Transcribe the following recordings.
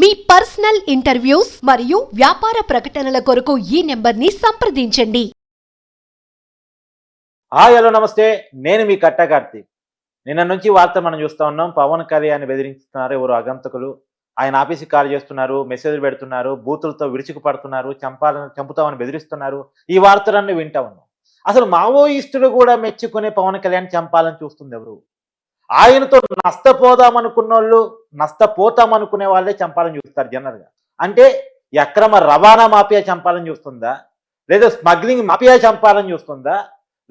మీ personal interviews మరియు వ్యాపార ప్రకటనల కొరకు ఈ నెంబర్ని సంప్రదించండి. హాయ్ హలో నమస్తే, నేను మీ కట్ట కార్తీక్. నిన్న నుంచి వార్త మనం చూస్తూ ఉన్నాం. పవన్ కళ్యాణ్ బెదిరిస్తున్నారు ఎవరు అగంతకులు. ఆయన ఆఫీస్కి కాల్ చేస్తున్నారు, మెసేజ్లు పెడుతున్నారు, బూతులతో విరుచుకు పడుతున్నారు, చంపుతామని బెదిరిస్తున్నారు. ఈ వార్తలన్నీ వింటా ఉన్నాం. అసలు మావోయిస్టులు కూడా మెచ్చుకునే పవన్ కళ్యాణ్ చంపాలని చూస్తుంది ఎవరు? ఆయనతో నష్టపోతామనుకునే వాళ్ళే చంపాలని చూస్తారు జనరల్గా. అంటే ఈ అక్రమ రవాణా మాఫియా చంపాలని చూస్తుందా, లేదా స్మగ్లింగ్ మాఫియా చంపాలని చూస్తుందా,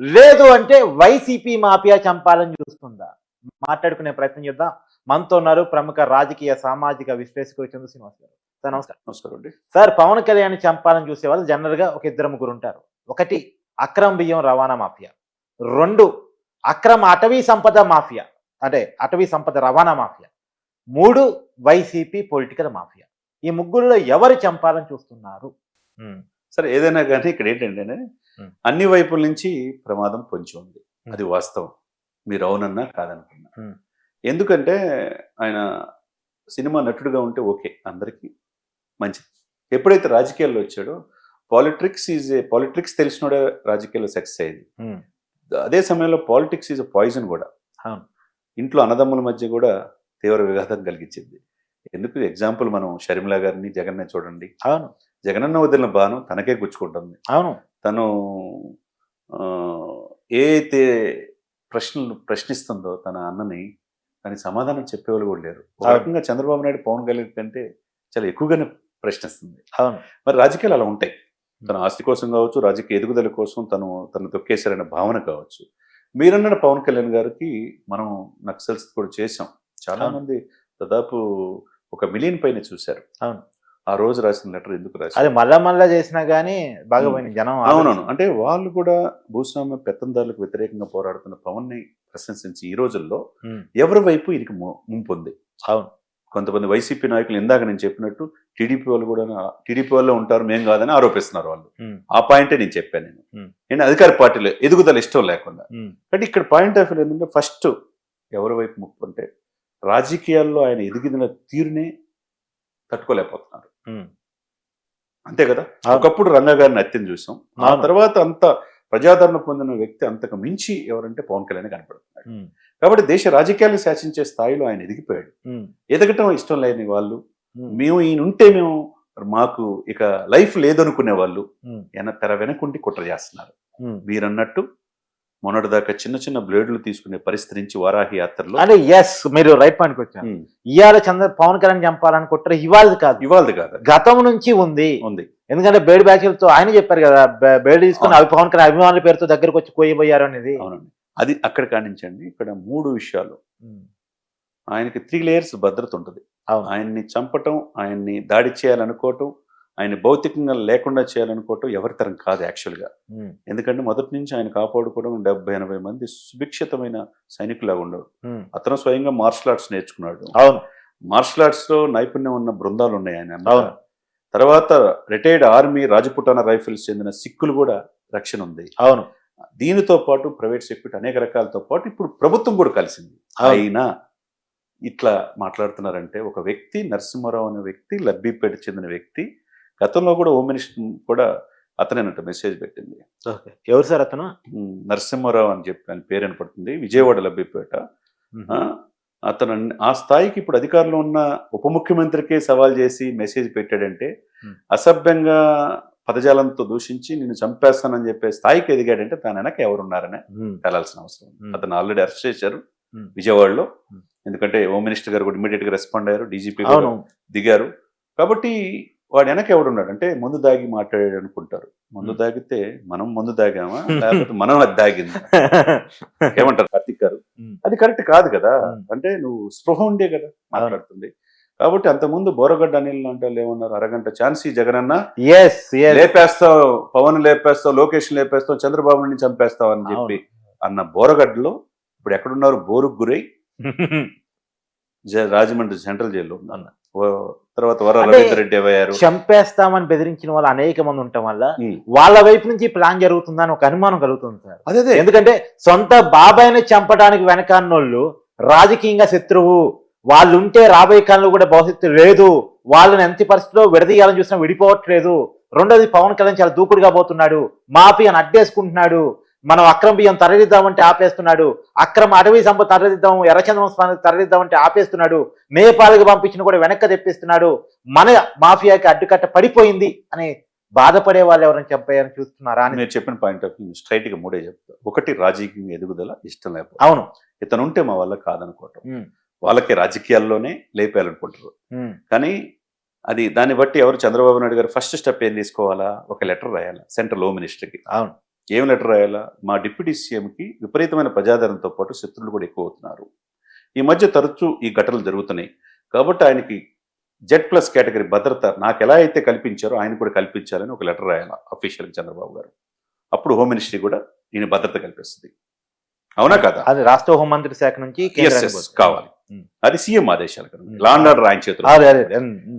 లేదు అంటే వైసీపీ మాఫియా చంపాలని చూస్తుందా? మాట్లాడుకునే ప్రయత్నం చేద్దాం. మనతో ఉన్నారు ప్రముఖ రాజకీయ సామాజిక విశ్లేషకులు చంద్ర శ్రీనివాస్ గారు. సార్ నమస్కారం. నమస్కారం అండి. సార్, పవన్ కళ్యాణ్ చంపాలని చూసే వాళ్ళు జనరల్గా ఒక ఇద్దరు ముగ్గురు ఉంటారు. ఒకటి అక్రమ బియ్యం రవాణా మాఫియా, రెండు అక్రమ అటవీ సంపద మాఫియా, అంటే అటవీ సంపద రవాణా మాఫియా, మూడు వైసీపీ పొలిటికల్ మాఫియా. ఈ ముగ్గురులో ఎవరు చంపాలని చూస్తున్నారు? సరే, ఏదైనా కానీ ఇక్కడ ఏంటంటే అన్ని వైపుల నుంచి ప్రమాదం పొంచి ఉంది. అది వాస్తవం, మీరు అవునన్నా కాదనుకున్నా. ఎందుకంటే ఆయన సినిమా నటుడుగా ఉంటే ఓకే, అందరికీ మంచిది. ఎప్పుడైతే రాజకీయాల్లో వచ్చాడో పాలిటిక్స్ తెలిసినోడే రాజకీయాల్లో సక్సెస్ అయ్యింది. అదే సమయంలో పాలిటిక్స్ ఈజ్ పాయిజన్ కూడా. ఇంట్లో అన్నదమ్ముల మధ్య కూడా తీవ్ర విఘాతం కలిగించింది. ఎందుకు ఎగ్జాంపుల్ మనం షర్మిల గారిని జగన్నే చూడండి. అవును, జగనన్న వదిలిన బాను తనకే గుచ్చుకుంటుంది. అవును, తను ఏ అయితే ప్రశ్నిస్తుందో తన అన్నని, దానికి సమాధానం చెప్పేవాళ్ళు కూడా లేరు. ఒక రకంగా చంద్రబాబు నాయుడు పవన్ కళ్యాణ్ కంటే చాలా ఎక్కువగానే ప్రశ్నిస్తుంది. అవును. మరి రాజకీయాలు అలా ఉంటాయి. తన ఆస్తి కోసం కావచ్చు, రాజకీయ ఎదుగుదల కోసం తను తొక్కేశారనే భావన కావచ్చు. మీరన్న పవన్ కళ్యాణ్ గారికి మనం నక్సల్స్ కూడా చేసాం. చాలా మంది దాదాపు 1 మిలియన్ పైన చూశారు. అవును. ఆ రోజు రాసిన లెటర్ ఎందుకు రాశారు? అది మళ్ళా చేసినా గానీ బాగా పోయింది జనం. అవునవును. అంటే వాళ్ళు కూడా భూస్వామ్య పెత్తందారులకు వ్యతిరేకంగా పోరాడుతున్న పవన్ ని ప్రశంసించి ఈ రోజుల్లో ఎవరి వైపు ఇది ముంపు ఉంది. అవును. కొంతమంది వైసీపీ నాయకులు ఇందాక నేను చెప్పినట్టు టీడీపీ వాళ్ళు కూడా టీడీపీ వాళ్ళు ఉంటారు, మేం కాదని ఆరోపిస్తున్నారు వాళ్ళు. ఆ పాయింటే నేను చెప్పాను. నేను అధికార పార్టీలో ఎదుగుదల ఇష్టం లేకుండా. అంటే ఇక్కడ పాయింట్ ఆఫ్ వ్యూ ఏంటంటే ఫస్ట్ ఎవరి వైపు ముప్పు అంటే రాజకీయాల్లో ఆయన ఎదిగిన తీరునే తట్టుకోలేకపోతున్నారు. అంతే కదా. ఒకప్పుడు రంగా గారిని అత్యం చూసాం. ఆ తర్వాత అంత ప్రజాదరణ పొందిన వ్యక్తి అంతకు మించి ఎవరంటే పవన్ కళ్యాణ్ కనపడుతున్నాడు. కాబట్టి దేశ రాజకీయాలను శాసించే స్థాయిలో ఆయన ఎదిగిపోయాడు. ఎదగటం ఇష్టం లేని వాళ్ళు, మేము ఈయనుంటే మాకు ఇక లైఫ్ లేదనుకునే వాళ్ళు తెర వెనకుండి కుట్ర చేస్తున్నారు. మీరన్నట్టు మొన్నటిదాకా చిన్న చిన్న బ్లేడ్లు తీసుకునే పరిస్థితి నుంచి వారాహి యాత్రలో అంటే మీరు రైట్ పాయింట్కి వచ్చారు. ఇవాళ పవన్ కళ్యాణ్ చంపాలని కుట్ర ఇవాళది కాదు, గతం నుంచి ఉంది. ఎందుకంటే బేడ్ బ్యాచ్లతో ఆయన చెప్పారు కదా, బేడ్ తీసుకుని అవి పవన్ కళ్యాణ్ అభిమానుల పేరుతో దగ్గరకు వచ్చి కోయబోయారు అనేది. అవునండి, అది అక్కడ కానించండి. ఇక్కడ 3 విషయాలు. ఆయనకి 3 లేయర్స్ భద్రత ఉంటుంది. ఆయన్ని చంపటం, ఆయన్ని దాడి చేయాలనుకోవటం, ఆయన భౌతికంగా లేకుండా చేయాలనుకోవటం ఎవరి తరం కాదు యాక్చువల్గా. ఎందుకంటే మొదటి నుంచి ఆయన కాపాడుకోవడం 70-80 మంది సుభిక్షితమైన సైనికులాగా ఉండవు. అతను స్వయంగా మార్షల్ ఆర్ట్స్ నేర్చుకున్నాడు. మార్షల్ ఆర్ట్స్ లో నైపుణ్యం ఉన్న బృందాలు ఉన్నాయి ఆయన. తర్వాత రిటైర్డ్ ఆర్మీ రాజపుటానా రైఫిల్స్ చెందిన సిక్కులు కూడా రక్షణ ఉంది. అవును. దీనితో పాటు ప్రైవేట్ సెక్యూరిటీ అనేక రకాలతో పాటు ఇప్పుడు ప్రభుత్వం కూడా కలిసింది. అయినా ఇట్లా మాట్లాడుతున్నారంటే ఒక వ్యక్తి, నరసింహారావు అనే వ్యక్తి, లబ్బిపేట చెందిన వ్యక్తి, గతంలో కూడా హోమ్ మినిస్టర్ కూడా అతనేనంట మెసేజ్ పెట్టింది. ఎవరు సార్ అతను? నరసింహారావు అని చెప్పి ఆయన పేరు వినపడుతుంది, విజయవాడ లబ్బిపేట. అతను ఆ స్థాయికి ఇప్పుడు అధికారంలో ఉన్న ఉప ముఖ్యమంత్రికే సవాల్ చేసి మెసేజ్ పెట్టాడంటే, అసభ్యంగా పదజాలంతో దూషించి నిన్ను చంపేస్తానని చెప్పే స్థాయికి ఎదిగాడంటే తన వెనక ఎవరున్నారనే తెలాల్సిన అవసరం. అతను ఆల్రెడీ అరెస్ట్ చేశారు విజయవాడలో. ఎందుకంటే హోమ్ మినిస్టర్ గారు కూడా ఇమీడియట్ గా రెస్పాండ్ అయ్యారు, డీజీపీ దిగారు. కాబట్టి వాడు వెనక ఎవడున్నాడు అంటే ముందు దాగి మాట్లాడాడు అనుకుంటారు. ముందు దాగితే మనం ముందు దాగామా, లేకపోతే మనం అది దాగింది ఏమంటారు కార్తిక్ గారు? అది కరెక్ట్ కాదు కదా. అంటే నువ్వు స్పృహ ఉండే కదా మాట్లాడుతుంది. కాబట్టి అంతకుముందు బోరగడ్డ అనిల్ అంటే ఏమన్నారు, అరగంట ఛాన్స్ జగనన్న లేపేస్తావు, పవన్ లేపేస్తావు, లోకేష్ లేపేస్తావు, చంద్రబాబుని చంపేస్తావు అని చెప్పి అన్న బోరగడ్డలో ఇప్పుడు ఎక్కడున్నారు? బోరుకు గురై రాజమండ్రి సెంట్రల్ జైల్లో అన్న. తర్వాత రెడ్డి అయ్యారు. చంపేస్తామని బెదిరించిన వాళ్ళు అనేక మంది ఉండటం వల్ల వాళ్ళ వైపు నుంచి ప్లాన్ జరుగుతుందని ఒక అనుమానం కలుగుతుంది సార్. అదే ఎందుకంటే సొంత బాబాయిని చంపడానికి వెనకాన్నోళ్ళు రాజకీయంగా శత్రువు, వాళ్ళు ఉంటే రాబోయే కాలంలో కూడా భవిష్యత్తు లేదు, వాళ్ళని ఎంత పరిస్థితిలో విడదీయాలని చూసినా విడిపోవట్లేదు. రెండోది పవన్ కళ్యాణ్ చాలా దూకుడుగా పోతున్నాడు, మాఫియాని అడ్డేసుకుంటున్నాడు, మనం అక్రమ బియ్యం తరలిద్దామంటే ఆపేస్తున్నాడు, అక్రమ అటవీ సంపద తరలిద్దాం, ఎర్రచందనం స్థానానికి తరలిద్దామంటే ఆపేస్తున్నాడు, నేపాల్కి పంపించిన కూడా వెనక్కి తెప్పిస్తున్నాడు, మన మాఫియాకి అడ్డుకట్ట పడిపోయింది అని బాధపడే వాళ్ళు ఎవరైనా చెప్పారని చూస్తున్నారా అని. మీరు చెప్పిన పాయింట్ ఆఫ్ వ్యూ స్ట్రైట్ గా మూడే చెప్తా. ఒకటి, రాజకీయ ఎదుగుదల ఇష్టం లేకపోతే. అవును, ఇతను ఉంటే మా వల్ల కాదనుకోవటం, వాళ్ళకి రాజకీయాల్లోనే లేపేయాలనుకుంటారు. కానీ అది దాన్ని బట్టి ఎవరు చంద్రబాబు నాయుడు గారు ఫస్ట్ స్టెప్ ఏం తీసుకోవాలా, ఒక లెటర్ రాయాలా సెంట్రల్ హోమ్ మినిస్టర్కి. అవును, ఏం లెటర్ రాయాలా, మా డిప్యూటీ సీఎంకి విపరీతమైన ప్రజాదరణతో పాటు శత్రువులు కూడా ఎక్కువ అవుతున్నారు, ఈ మధ్య తరచూ ఈ ఘటనలు జరుగుతున్నాయి, కాబట్టి ఆయనకి Z+ కేటగిరీ భద్రత నాకు ఎలా అయితే కల్పించారో ఆయన కూడా కల్పించాలని ఒక లెటర్ రాయాలా అఫీషియల్గా చంద్రబాబు గారు. అప్పుడు హోమ్ మినిస్ట్రీ కూడా ఈయన భద్రత కల్పిస్తుంది. అవునా కదా? అది రాష్ట్ర హోంమంత్రి శాఖ నుంచి కావాలి. అది సీఎం ఆదేశాలు కదా, లా అండ్ ఆర్డర్ ఆయన చేతులు.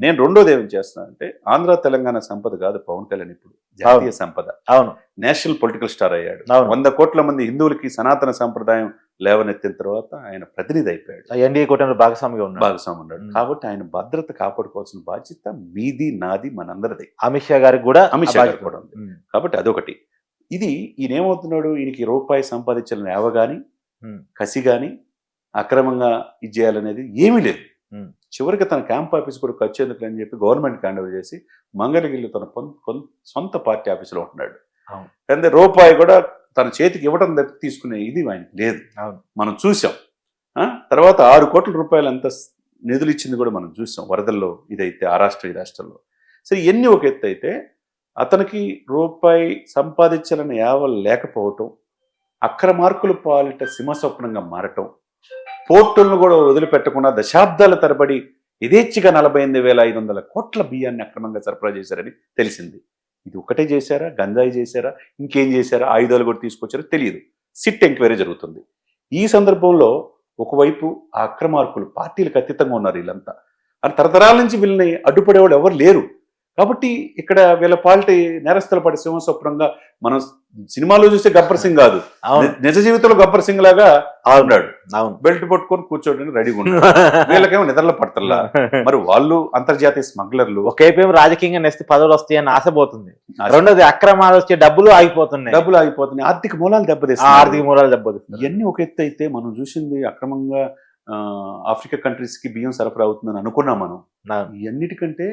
నేను రెండోది ఏం చేస్తున్నానంటే, ఆంధ్ర తెలంగాణ సంపద కాదు పవన్ కళ్యాణ్ ఇప్పుడు జాతీయ సంపద. అవును, నేషనల్ పొలిటికల్ స్టార్ అయ్యాడు. 100 కోట్ల మంది హిందువులకి సనాతన సంప్రదాయం లేవనెత్తిన తర్వాత ఆయన ప్రతినిధి అయిపోయాడు, ఎన్డీఏ కూటమిలో భాగస్వామిగా ఉన్నాడు. కాబట్టి ఆయన భద్రత కాపాడుకోవాల్సిన బాధ్యత మీది, నాది, మనందరిది. అమిత్ షా గారికి కూడా ఉంది. కాబట్టి అదొకటి. ఇది ఈయన ఏమవుతున్నాడు, ఈయనకి రూపాయి సంపాదించాలని ఏవ గాని కసి గాని అక్రమంగా ఇది చేయాలనేది ఏమీ లేదు. చివరికి తన క్యాంప్ ఆఫీస్ కూడా ఖర్చు ఎందుకు అని చెప్పి గవర్నమెంట్ హ్యాండ్ ఓవర్ చేసి మంగళగిరిలో తన సొంత పార్టీ ఆఫీసులో ఉంటున్నాడు. అంటే రూపాయి కూడా తన చేతికి ఇవ్వడం తప్పి తీసుకునే ఇది ఆయనకి లేదు. మనం చూసాం. తర్వాత 6 కోట్ల రూపాయలు అంత నిధులు ఇచ్చింది కూడా మనం చూసాం వరదల్లో. ఇదైతే ఆ రాష్ట్రం ఈ రాష్ట్రంలో. సరే, ఇవన్నీ ఒక ఎత్తు అయితే అతనికి రూపాయి సంపాదించాలని యావలు లేకపోవటం, అక్రమార్కుల పాలిట సింహస్వప్నంగా మారటం, పోర్టులను కూడా వదిలిపెట్టకుండా దశాబ్దాల తరబడి యథేచ్ఛగా 48,500 కోట్ల బియ్యాన్ని అక్రమంగా సరఫరా చేశారని తెలిసింది. ఇది ఒకటే చేశారా, గంజాయి చేశారా, ఇంకేం చేశారా, ఆయుధాలు కూడా తీసుకొచ్చారో తెలియదు. సిట్ ఎంక్వైరీ జరుగుతుంది. ఈ సందర్భంలో ఒకవైపు ఆ అక్రమార్కులు పార్టీలకు అతీతంగా ఉన్నారు వీళ్ళంతా. అని తరతరాల నుంచి వీళ్ళని అడ్డుపడేవాళ్ళు ఎవరు లేరు. కాబట్టి ఇక్కడ వీళ్ళ పాలిటీ నేరస్తుల పాటి సింహస్వప్నంగా మనం సినిమాలో చూస్తే గబ్బర్ సింగ్ కాదు, నిజ జీవితంలో గబ్బర్ సింగ్ లాగా ఉన్నాడు. బెల్ట్ పట్టుకొని కూర్చోడానికి రెడీగా ఉన్నాడు. వీళ్ళకేమో నిద్రలో పడతల్లా. మరి వాళ్ళు అంతర్జాతీయ స్మగ్లర్లు. ఒకేపేమో రాజకీయంగా నెక్స్ట్ పదవులు వస్తాయని ఆశపోతుంది, రెండోది అక్రమాలు వచ్చే డబ్బులు ఆగిపోతున్నాయి, ఆర్థిక మూలాలు దెబ్బతీస్తాయి. ఇవన్నీ ఒక ఎత్తు అయితే మనం చూసింది అక్రమంగా ఆఫ్రికా కంట్రీస్ కి బియ్యం సరఫరా అవుతుందని అనుకున్నాం మనం. ఇవన్నిటికంటే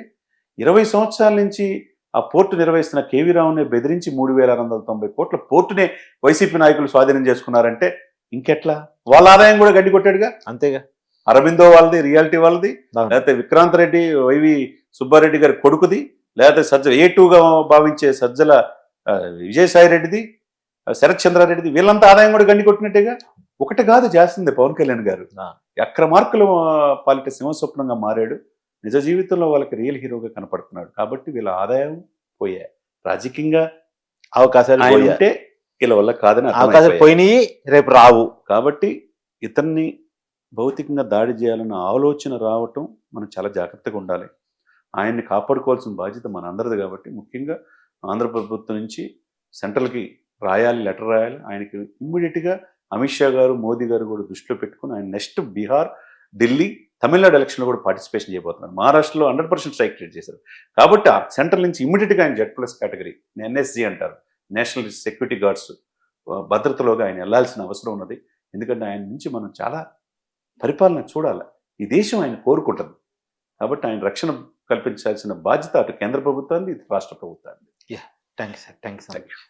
20 సంవత్సరాల నుంచి ఆ పోర్టు నిర్వహిస్తున్న కేవీ రావునే బెదిరించి 3,690 కోట్ల పోర్టునే వైసీపీ నాయకులు స్వాధీనం చేసుకున్నారంటే ఇంకెట్లా? వాళ్ళ ఆదాయం కూడా గడ్డి కొట్టాడుగా. అంతేగా, అరబిందో వాళ్ళది, రియాలిటీ వాళ్ళది, లేకపోతే విక్రాంత్ రెడ్డి, వైవి సుబ్బారెడ్డి గారి కొడుకుది, లేకపోతే సజ్జల A2గా భావించే సజ్జల విజయసాయి రెడ్డిది, శరత్ చంద్రారెడ్డిది, వీళ్ళంతా ఆదాయం కూడా గండి కొట్టినట్టేగా. ఒకటి కాదు చేస్తుంది పవన్ కళ్యాణ్ గారు. అక్రమార్కుల పాలిట సింహస్వప్నంగా మారాడు. నిజ జీవితంలో వాళ్ళకి రియల్ హీరోగా కనపడుతున్నాడు. కాబట్టి వీళ్ళ ఆదాయం పోయాయి, రాజకీయంగా అవకాశాలు ఉంటే వీళ్ళ వల్ల కాదని అవకాశాలు పోయినాయి, రేపు రావు. కాబట్టి ఇతన్ని భౌతికంగా దాడి చేయాలన్న ఆలోచన రావటం మనం చాలా జాగ్రత్తగా ఉండాలి. ఆయన్ని కాపాడుకోవాల్సిన బాధ్యత మన అందరిది. కాబట్టి ముఖ్యంగా ఆంధ్ర ప్రభుత్వం నుంచి సెంట్రల్కి రాయాలి, లెటర్ రాయాలి. ఆయనకి ఇమ్మీడియట్గా అమిత్ షా గారు, మోదీ గారు కూడా దృష్టిలో పెట్టుకుని ఆయన నెక్స్ట్ బీహార్, ఢిల్లీ, తమిళనాడు ఎలక్షన్లో కూడా పార్టిసిపేషన్ చేయబోతున్నారు. మహారాష్ట్రలో 100% స్ట్రైక్ రేట్ చేశారు. కాబట్టి ఆ సెంట్రల్ నుంచి ఇమ్మీడియట్గా ఆయన Z+ కేటగిరీ, NSG అంటారు, నేషనల్ సెక్యూరిటీ గార్డ్స్ భద్రతలోగా ఆయన వెళ్లాల్సిన అవసరం ఉన్నది. ఎందుకంటే ఆయన నుంచి మనం చాలా పరిపాలన చూడాలి. ఈ దేశం ఆయన కోరుకుంటుంది. కాబట్టి ఆయన రక్షణ కల్పించాల్సిన బాధ్యత అటు కేంద్ర ప్రభుత్వాన్ని, ఇటు రాష్ట్ర ప్రభుత్వాన్ని. Thank you sir.